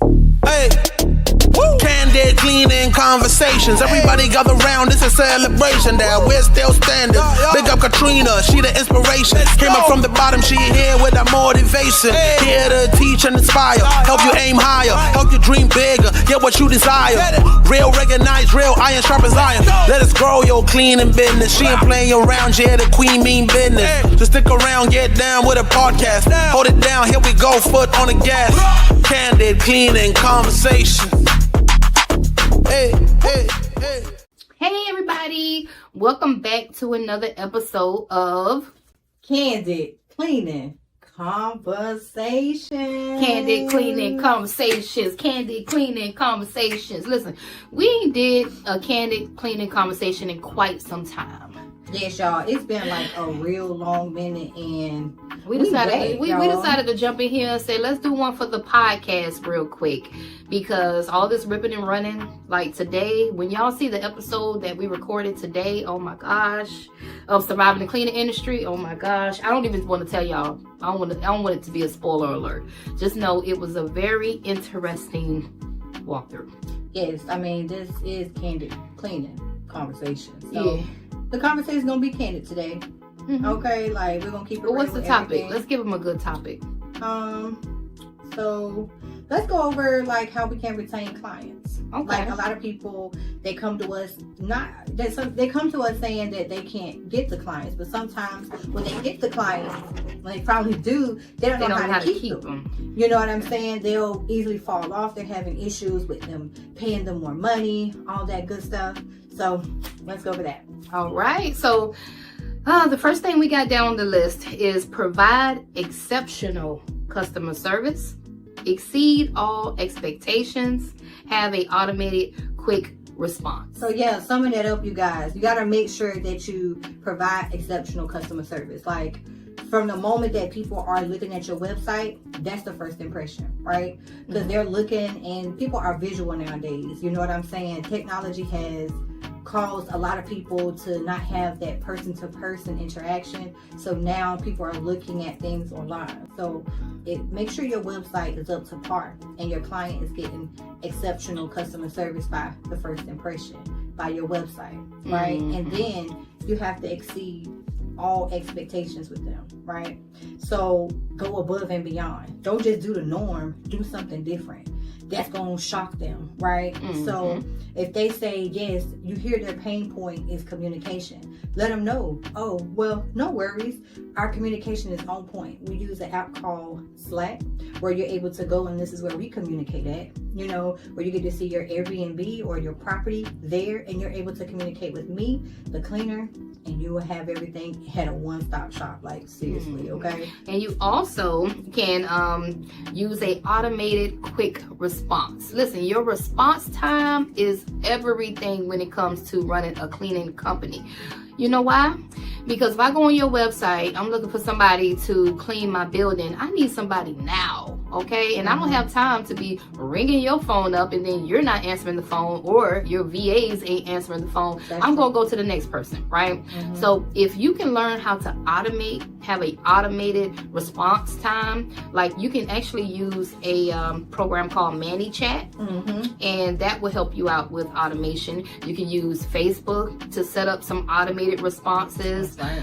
Hey, candid cleaning conversations. Everybody gather round, it's a celebration that we're still standing. Big up Katrina, she the inspiration. Came up from the bottom, she here with that motivation. Here to teach and inspire, help you aim higher, help you dream bigger, get what you desire. Real recognize, real iron sharp as iron. Let us grow your cleaning business. She ain't playing around, yeah, the queen mean business. Just stick around, get down with a podcast. Hold it down, here we go, foot on the gas. Candid cleaning conversation. Hey, hey, hey. Hey everybody, welcome back to another episode of Candid Cleaning Conversations. Candid Cleaning Conversations. Candid Cleaning Conversations. Listen, we ain't did a Candid Cleaning Conversation in quite some time. Yes, y'all. It's been like a real long minute, and we decided to jump in here and say, let's do one for the podcast real quick, because all this ripping and running, like today, when y'all see the episode that we recorded today, oh my gosh, of surviving the cleaning industry, oh my gosh, I don't even want to tell y'all. I don't want it to be a spoiler alert. Just know it was a very interesting walkthrough. Yes, I mean, this is Candid Cleaning Conversations. So yeah. The conversation is gonna be candid today. Mm-hmm. Okay, like we're gonna keep it. But what's the topic? Everything. Let's give them a good topic. So let's go over like how we can retain clients. Okay. Like a lot of people, they come to us they come to us saying that they can't get the clients, but sometimes when they get the clients, when they finally do, they don't know how to keep them. You know what I'm saying? They'll easily fall off. They're having issues with them paying them more money, all that good stuff. So let's go over that. All right. So the first thing we got down on the list is provide exceptional customer service, exceed all expectations, have a automated quick response. So yeah, summing that up, you guys, you got to make sure that you provide exceptional customer service. Like from the moment that people are looking at your website, that's the first impression, right? Because they're looking, and people are visual nowadays. You know what I'm saying? Technology has caused a lot of people to not have that person-to-person interaction. So now people are looking at things online. So make sure your website is up to par and your client is getting exceptional customer service by the first impression, by your website, right? Mm-hmm. And then you have to exceed all expectations with them, right? So go above and beyond. Don't just do the norm, do something different. That's going to shock them, right? Mm-hmm. So if they say, yes, you hear their pain point is communication, let them know, oh, well, no worries. Our communication is on point. We use an app called Slack where you're able to go, and this is where we communicate at, you know, where you get to see your Airbnb or your property there, and you're able to communicate with me, the cleaner, and you will have everything at a one-stop shop, like seriously, okay? And you also can use a automated quick response. Listen, your response time is everything when it comes to running a cleaning company. You know why? Because if I go on your website, I'm looking for somebody to clean my building. I need somebody now, okay? And I don't have time to be ringing your phone up and then you're not answering the phone, or your VAs ain't answering the phone. I'm gonna go to the next person, right? Mm-hmm. So if you can learn how to have a automated response time, like you can actually use a program called ManyChat, and that will help you out with automation. You can use Facebook to set up some automated responses. Right.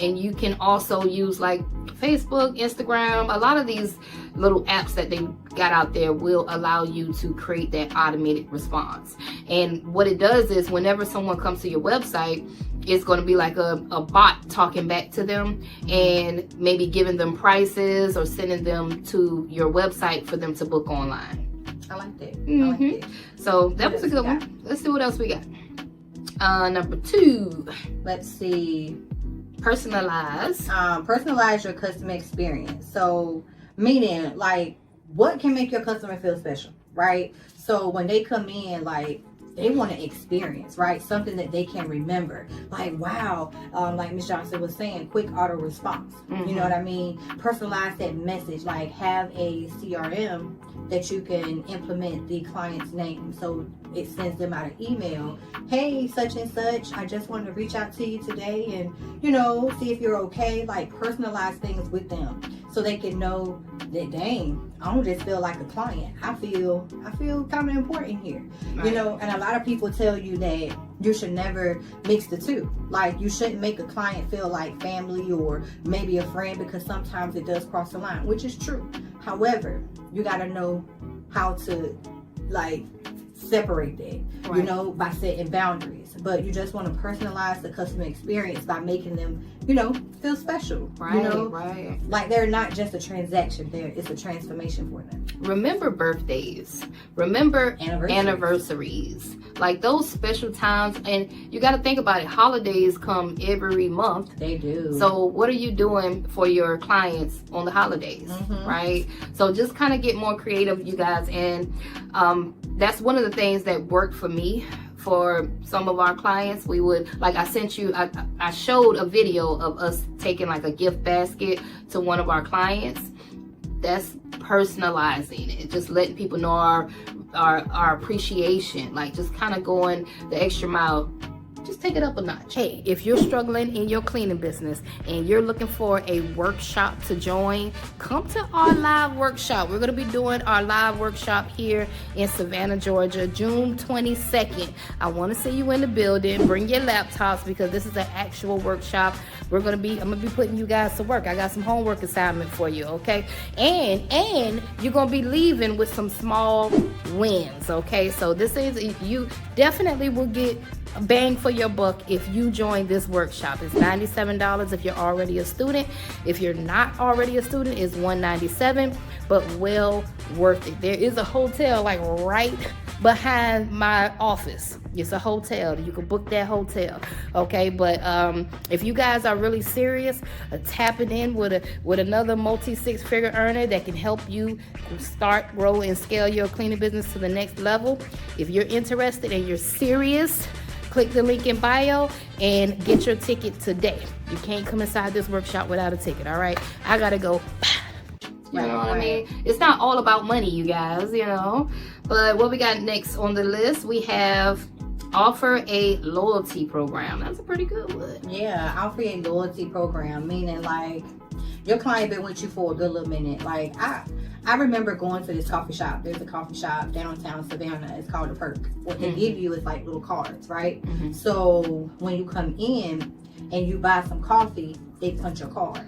And you can also use like Facebook, Instagram, a lot of these little apps that they got out there will allow you to create that automated response. And what it does is whenever someone comes to your website, it's going to be like a bot talking back to them and maybe giving them prices or sending them to your website for them to book online. I like that. Mm-hmm. I like that. So that was a good one. Let's see what else we got. Number 2. Let's see. Personalize. Personalize your customer experience. So meaning like what can make your customer feel special, right? So when they come in, like they want to experience, right? Something that they can remember. Like, wow, like Ms. Johnson was saying, quick auto response. You know what I mean? Personalize that message. Like have a CRM that you can implement the client's name. So it sends them out an email. Hey, such and such, I just wanted to reach out to you today and, you know, see if you're okay. Like personalize things with them. so they can know that, dang, I don't just feel like a client. I feel kind of important here. Right. You know, and a lot of people tell you that you should never mix the two. Like, you shouldn't make a client feel like family or maybe a friend, because sometimes it does cross the line, which is true. However, you got to know how to, like, separate that, you know, by setting boundaries. But you just want to personalize the customer experience by making them, you know, feel special. Right, you know? right. Like, they're not just a transaction, it's a transformation for them. Remember birthdays. Remember Anniversaries. Like those special times. And you got to think about it. Holidays come every month. They do. So what are you doing for your clients on the holidays, right? So just kind of get more creative, you guys. And that's one of the things that worked for me. For some of our clients, we would, like, I sent you, I showed a video of us taking like a gift basket to one of our clients. That's personalizing it, just letting people know our appreciation, like just kind of going the extra mile. Just take it up a notch. Hey, if you're struggling in your cleaning business and you're looking for a workshop to join, come to our live workshop. We're going to be doing our live workshop here in Savannah, Georgia, June 22nd. I want to see you in the building. Bring your laptops, because this is an actual workshop. I'm going to be putting you guys to work. I got some homework assignment for you, okay? And you're going to be leaving with some small wins, okay? So this is, you definitely will get a bang for your buck if you join this workshop. It's $97 if you're already a student. If you're not already a student, it's $197, but well worth it. There is a hotel like right behind my office. It's a hotel. You can book that hotel, okay? But if you guys are really serious, tapping in with another multi-six-figure earner that can help you start, grow, and scale your cleaning business to the next level, if you're interested and you're serious, click the link in bio and get your ticket today. You can't come inside this workshop without a ticket, all right? I gotta go. You know what I mean? It's not all about money, you guys, you know. But what we got next on the list, we have offer a loyalty program. That's a pretty good one. Yeah, offer a loyalty program, meaning like your client been with you for a good little minute. Like I remember going to this coffee shop. There's a coffee shop downtown Savannah. It's called a Perk. What they give you is like little cards, right? So when you come in and you buy some coffee, they punch your card.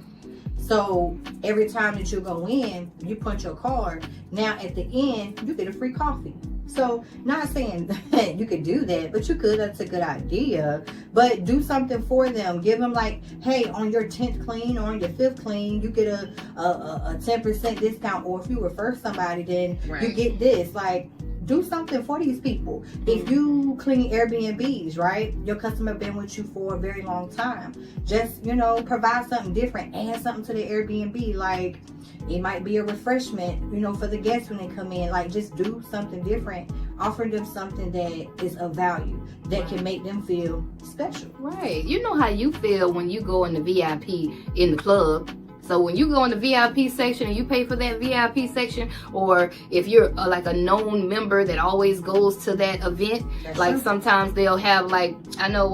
So every time that you go in, you punch your card. Now at the end, you get a free coffee. So not saying that you could do that, but you could. That's a good idea. But do something for them. Give them like, hey, on your 10th clean or on your 5th clean, you get a 10% discount. Or if you refer somebody, then you get this. Like, do something for these people. If you clean Airbnbs, right? Your customer been with you for a very long time. Just, you know, provide something different. Add something to the Airbnb. Like, it might be a refreshment, you know, for the guests when they come in. Like, just do something different. Offer them something that is of value, that can make them feel special. Right. You know how you feel when you go in the VIP in the club. So when you go in the VIP section and you pay for that VIP section, or if you're like a known member that always goes to that event, that's like true. Sometimes they'll have like, I know,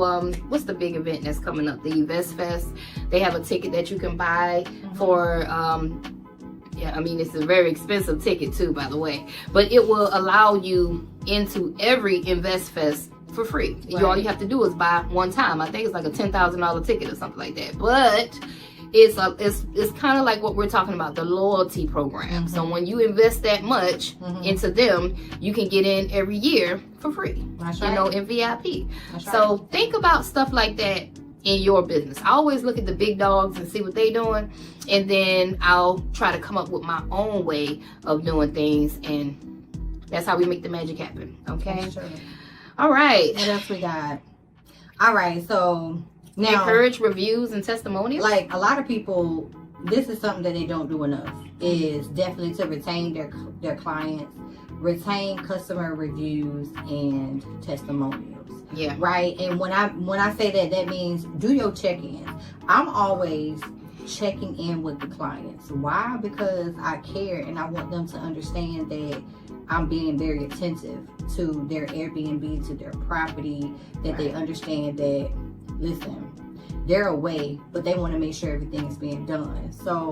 what's the big event that's coming up? The Invest Fest. They have a ticket that you can buy for, yeah, I mean, it's a very expensive ticket too, by the way, but it will allow you into every Invest Fest for free. Right. All you have to do is buy one time. I think it's like a $10,000 ticket or something like that. But it's kind of like what we're talking about, the loyalty program. So when you invest that much into them, you can get in every year for free. That's right. You know, in VIP. That's so right. Think about stuff like that in your business. I always look at the big dogs and see what they're doing, and then I'll try to come up with my own way of doing things, and that's how we make the magic happen. Okay. All right. What else we got? All right. So now, encourage reviews and testimonials. Like, a lot of people, this is something that they don't do enough, is definitely to retain their clients, retain customer reviews and testimonials. Yeah. Right. And when I say that, that means do your check-ins. I'm always checking in with the clients. Why? Because I care and I want them to understand that I'm being very attentive to their Airbnb, to their property, that they understand that, listen, they're away, but they want to make sure everything is being done. So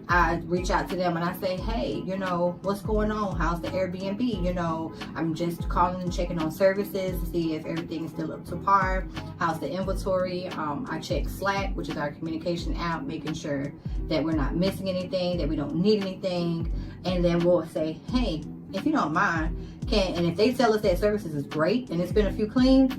I reach out to them and I say, hey, you know, what's going on? How's the Airbnb? You know, I'm just calling and checking on services to see if everything is still up to par. How's the inventory? I check Slack, which is our communication app, making sure that we're not missing anything, that we don't need anything. And then we'll say, hey, if you don't mind, and if they tell us that services is great and it's been a few cleans,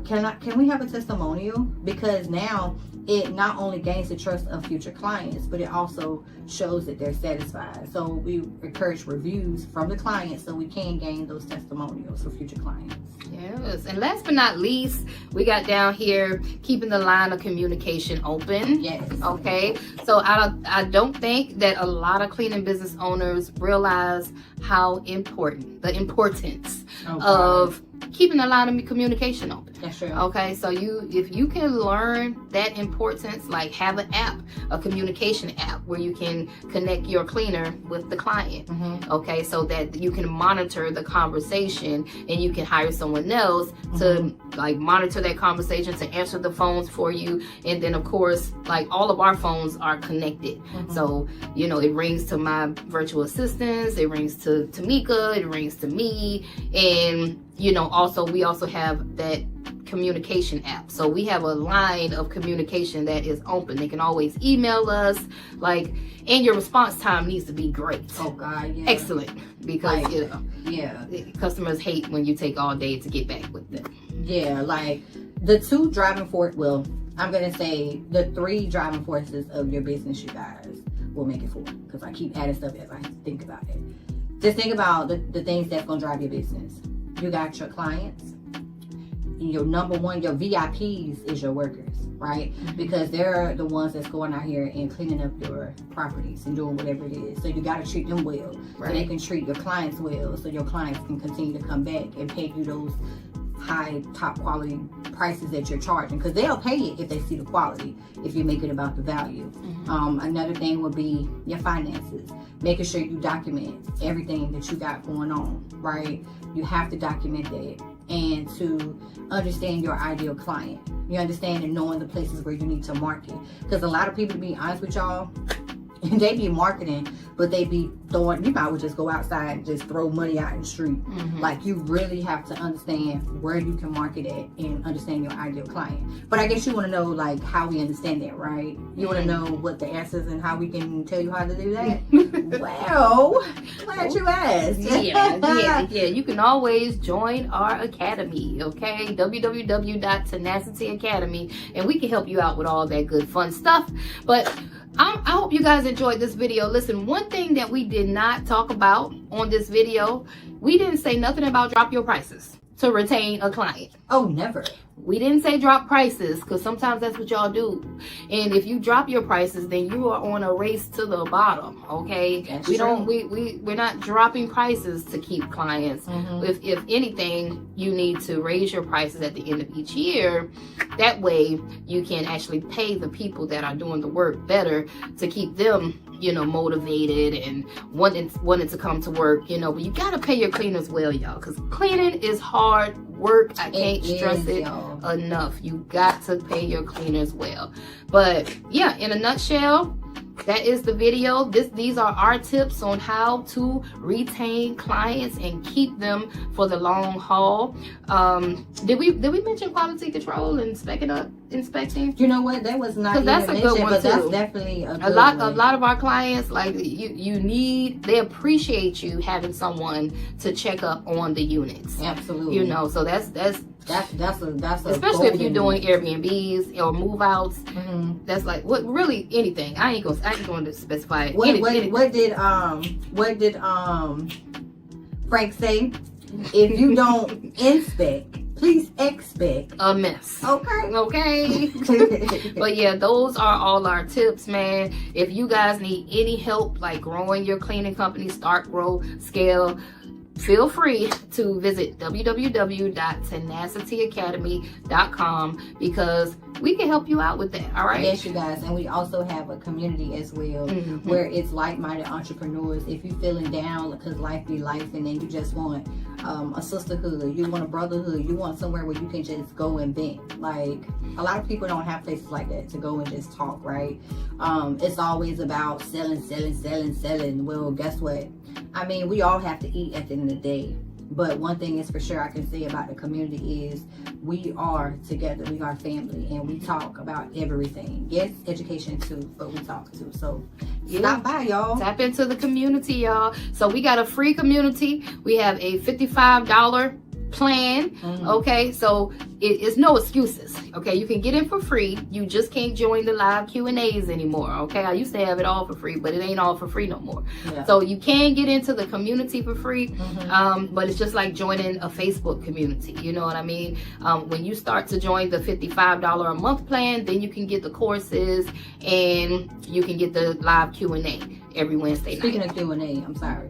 can we have a testimonial? Because now it not only gains the trust of future clients, but it also shows that they're satisfied. So we encourage reviews from the clients so we can gain those testimonials for future clients. Yes, and last but not least, we got down here keeping the line of communication open. Yes. Okay, so I don't think that a lot of cleaning business owners realize how important, the importance of keeping the line of communication open. That's true. Okay, so if you can learn that importance, like have an app, a communication app where you can connect your cleaner with the client. Okay, so that you can monitor the conversation and you can hire someone else to like monitor that conversation, to answer the phones for you. And then of course, like all of our phones are connected. So, you know, it rings to my virtual assistants, it rings to Tamika, it rings to me, and you know, we also have that communication app. So we have a line of communication that is open. They can always email us, like, and your response time needs to be great. Oh God, yeah. Excellent. Because, like, you know, yeah, customers hate when you take all day to get back with them. Yeah, like the two driving force, well, I'm going to say the three driving forces of your business, you guys, will make it four. Because I keep adding stuff as I think about it. Just think about the things that's going to drive your business. You got your clients. Your number one, your VIPs is your workers, right? Because they're the ones that's going out here and cleaning up your properties and doing whatever it is. So you got to treat them well, so they can treat your clients well, so your clients can continue to come back and pay you those high, top quality prices that you're charging, because they'll pay it if they see the quality, if you make it about the value. Another thing would be your finances, making sure you document everything that you got going on, right? You have to document that, and to understand your ideal client. You understand and knowing the places where you need to market, because a lot of people, to be honest with y'all, they be marketing, but they be throwing, you might as well just go outside and just throw money out in the street. Like, you really have to understand where you can market at and understand your ideal client. But I guess you want to know, like, how we understand that, right? You want to know what the answers and how we can tell you how to do that? Well, glad you asked. Yeah. You can always join our academy, okay? www.Tenacity Academy, and we can help you out with all that good fun stuff. But I hope you guys enjoyed this video. Listen, one thing that we did not talk about on this video, we didn't say nothing about drop your prices to retain a client. Oh, never. We didn't say drop prices, because sometimes that's what y'all do. And if you drop your prices, then you are on a race to the bottom, okay? That's we're not dropping prices to keep clients. If anything, you need to raise your prices at the end of each year. That way you can actually pay the people that are doing the work better, to keep them, you know, motivated and wanting to come to work, you know. But you gotta pay your cleaners well, y'all, because cleaning is hard work. I can't stress it enough. You got to pay your cleaners well. But yeah, in a nutshell, that is the video. These are our tips on how to retain clients and keep them for the long haul. Did we mention quality control and inspecting? You know what? That was not even that's a mentioned, good one but too. that's definitely a good lot one. A lot of our clients, like, they appreciate you having someone to check up on the units. Absolutely. You know, so that's especially if you're doing Airbnbs or move outs. That's like, what, really anything. I ain't going to specify anything. What did Frank say? If you don't inspect, please expect a mess. Okay. But yeah, those are all our tips, man. If you guys need any help, like growing your cleaning company, start, grow, scale, feel free to visit www.tenacityacademy.com, because we can help you out with that. All right. Yes, you guys. And we also have a community as well, where it's like-minded entrepreneurs. If you're feeling down because life be life, and then you just want a sisterhood, you want a brotherhood, you want somewhere where you can just go and vent. Like, a lot of people don't have places like that to go and just talk, right? It's always about selling. Well, guess what? I mean, we all have to eat at the end of the day. But one thing is for sure I can say about the community is we are together, we are family, and we talk about everything. Yes, education too, but we talk too. So stop by, y'all. Tap into the community, y'all. So we got a free community. We have a $55 plan. Okay, so it's no excuses. Okay, you can get in for free. You just can't join the live Q&As anymore. Okay, I used to have it all for free, but it ain't all for free no more. So you can get into the community for free, but it's just like joining a Facebook community. You know what I mean? When you start to join the $55 a month plan, then you can get the courses and you can get the live Q&A every Wednesday night. Speaking of Q&A, I'm sorry.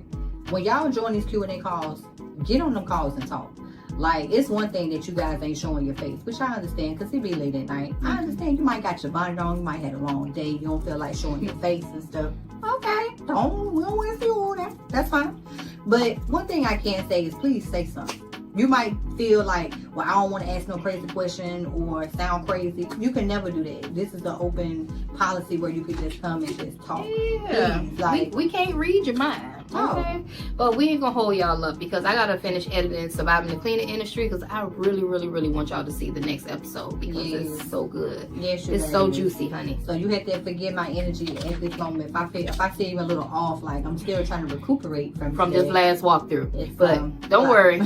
When y'all join these Q&A calls, get on them calls and talk. Like, it's one thing that you guys ain't showing your face, which I understand because it be late at night. I understand you might got your bonnet on, you might have a long day, you don't feel like showing your face and stuff. Okay, we don't want to see all that. That's fine. But one thing I can say is please say something. You might feel like, well, I don't want to ask no crazy question or sound crazy. You can never do that. This is an open policy where you can just come and just talk. Yeah, please, like, we can't read your mind. Okay, but we ain't gonna hold y'all up because I gotta finish editing Surviving the Cleaning Industry because I really want y'all to see the next episode because it's so good. Yes, it's so juicy, honey. So you have to forgive my energy at this moment. If I feel even a little off, like I'm still trying to recuperate from this last walkthrough. But don't worry,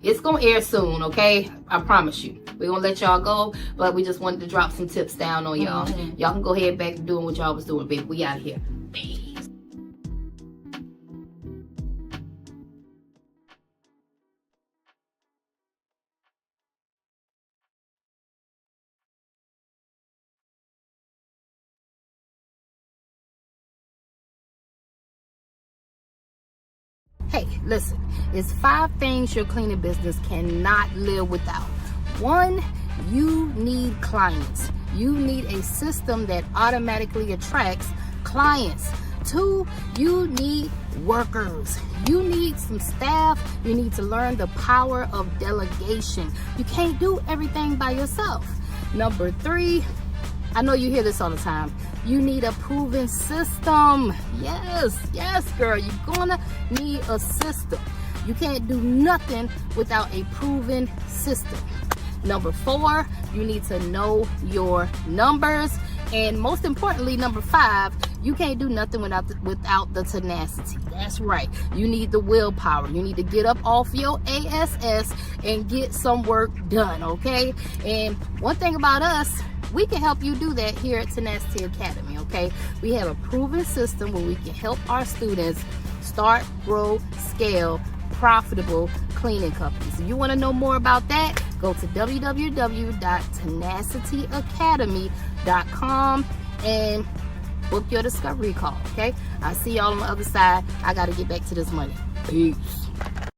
it's gonna air soon. Okay, I promise you. We're gonna let y'all go, but we just wanted to drop some tips down on y'all. Y'all can go ahead back to doing what y'all was doing, baby. We out of here. Peace. Hey, listen, it's 5 things your cleaning business cannot live without. 1, you need clients. You need a system that automatically attracts clients. 2, you need workers. You need some staff. You need to learn the power of delegation. You can't do everything by yourself. Number 3, I know you hear this all the time. You need a proven system. Yes, girl. You're gonna need a system. You can't do nothing without a proven system. Number 4, you need to know your numbers. And most importantly, number 5, you can't do nothing without the tenacity. That's right. You need the willpower. You need to get up off your ass and get some work done, okay? And one thing about us, we can help you do that here at Tenacity Academy, okay? We have a proven system where we can help our students start, grow, scale profitable cleaning companies. If you want to know more about that, go to www.tenacityacademy.com and book your discovery call, okay? I'll see y'all on the other side. I got to get back to this money. Peace.